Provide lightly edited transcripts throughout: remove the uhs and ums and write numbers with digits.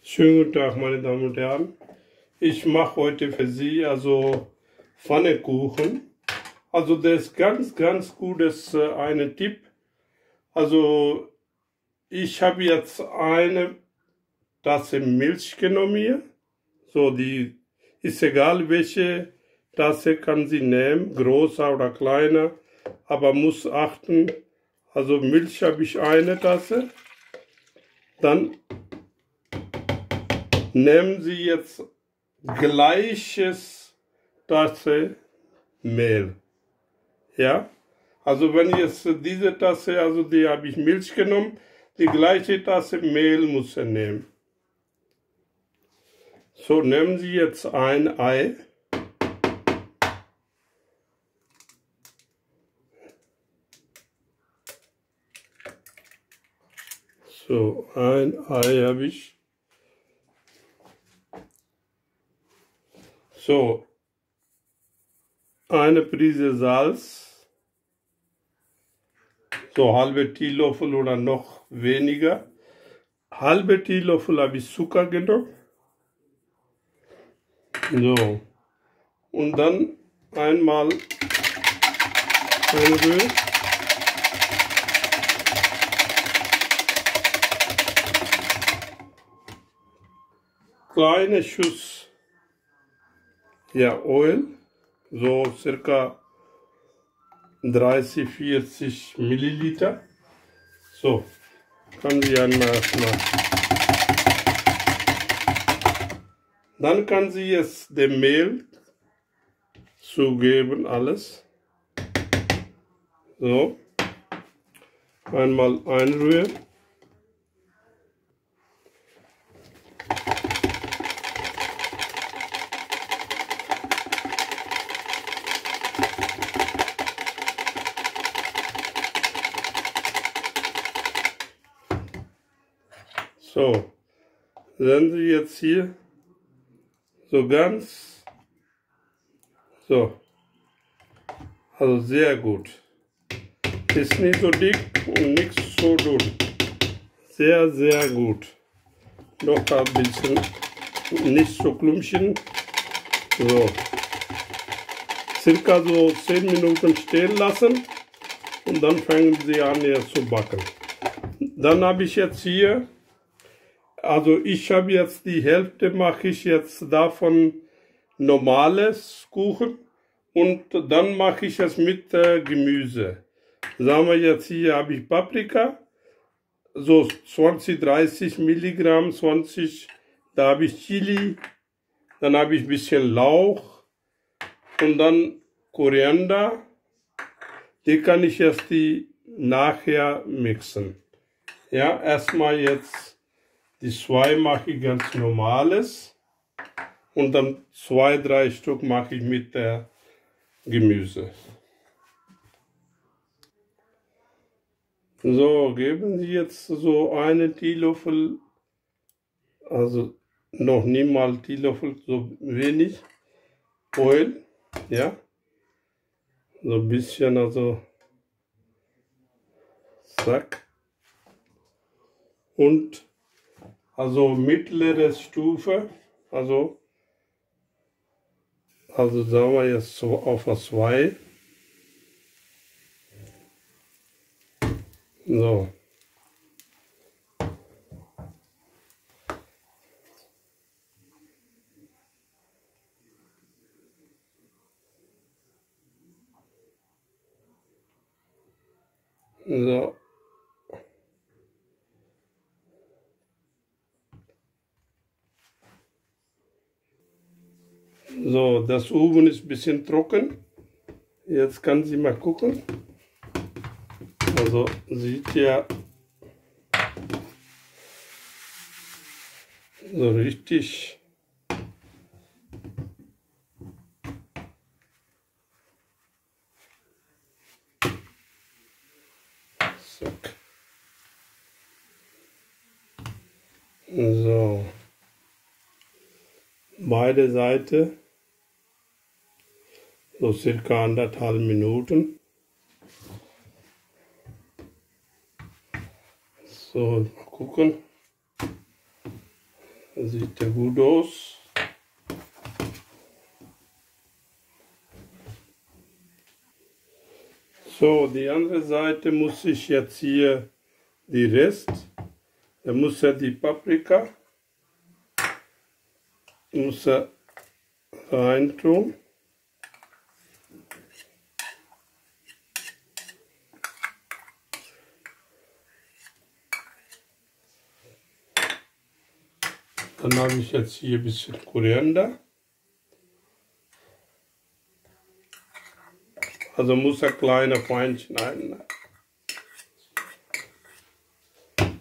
Schönen guten Tag, meine Damen und Herren. Ich mache heute für Sie Pfannekuchen. Also das ist ganz gut, das ist ein Tipp. Also ich habe jetzt eine Tasse Milch genommen hier. So, die ist egal, welche Tasse kann Sie nehmen, großer oder kleiner, aber muss achten. Also Milch habe ich eine Tasse. Dann nehmen Sie jetzt gleiches Tasse Mehl. Ja, also wenn jetzt diese Tasse, also die habe ich Milch genommen, die gleiche Tasse Mehl muss er nehmen. So, nehmen Sie jetzt ein Ei. So, ein Ei habe ich. So, eine Prise Salz. So, halbe Teelöffel oder noch weniger. Halbe Teelöffel habe ich Zucker genommen. So, und dann einmal einrühren. Kleine Schuss Öl, so circa 30-40 Milliliter. So, kann sie einmal erstmal. Dann kann sie jetzt dem Mehl zugeben, alles. So, einmal einrühren. So, sehen Sie jetzt hier so ganz, so, also sehr gut. Ist nicht so dick und nicht so dünn. Sehr, sehr gut. Noch ein bisschen, nicht so Klümpchen. So, circa so 10 Minuten stehen lassen und dann fangen Sie an hier zu backen. Dann habe ich jetzt hier, also ich habe jetzt die Hälfte, mache ich jetzt davon normales Kuchen und dann mache ich es mit Gemüse. Sagen wir jetzt, hier habe ich Paprika, so 20-30 Milligramm, 20, da habe ich Chili, dann habe ich ein bisschen Lauch und dann Koriander, die kann ich erst nachher mixen. Ja, erstmal jetzt die 2 mache ich ganz normales und dann 2-3 Stück mache ich mit der Gemüse. So, geben Sie jetzt so einen Teelöffel, also noch niemals Teelöffel, so wenig Öl, ja, so ein bisschen, also zack, und also mittlere Stufe, also sagen wir jetzt so auf 2. So. So. So, das Ofen ist ein bisschen trocken. Jetzt kann sie mal gucken. Also sieht ja so richtig zack. So, beide Seiten so circa 1,5 Minuten. So, mal gucken. Sieht der gut aus. So, die andere Seite muss ich jetzt hier die Rest, da muss er die Paprika, muss er reintun. Dann habe ich jetzt hier ein bisschen Koriander. Also muss er kleine fein schneiden. Ein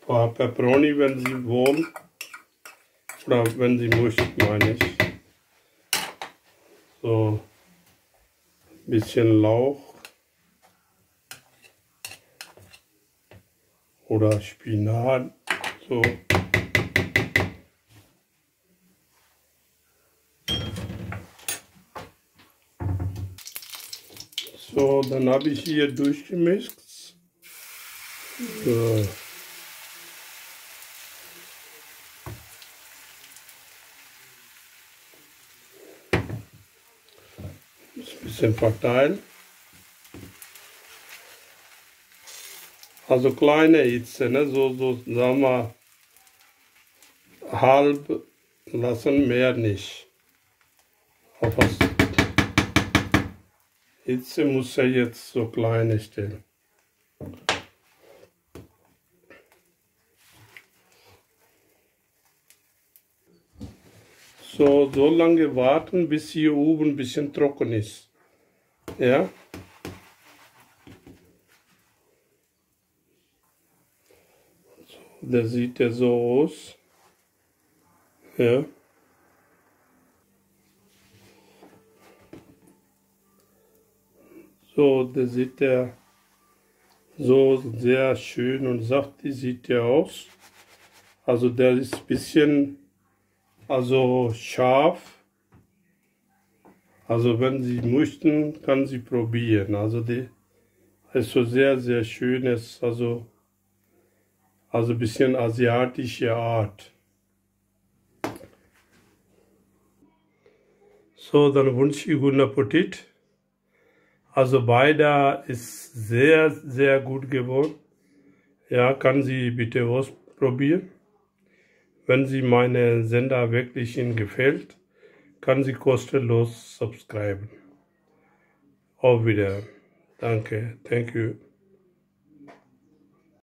paar Peperoni, wenn Sie wollen. Oder wenn Sie möchten, meine ich. So ein bisschen Lauch. Oder Spinat. So. So, dann habe ich hier durchgemixt. So. Ein bisschen verteilen. Also kleine Hitze, ne? So sagen wir halb lassen, mehr nicht. Auf was Hitze muss er jetzt so kleine stellen. So lange warten, bis hier oben ein bisschen trocken ist. Ja. Da sieht er so aus. Ja. So, da sieht er so sehr schön und saftig sieht der aus. Also der ist ein bisschen scharf. Also wenn Sie möchten, kann Sie probieren. Also die ist so sehr schönes, also ein bisschen asiatische Art. So, dann wünsche ich guten Appetit. Also beide ist sehr gut geworden. Ja, kann Sie bitte ausprobieren. Wenn Sie meine Sender wirklich Ihnen gefällt, kann Sie kostenlos subscriben. Auf Wiedersehen. Danke. Thank you.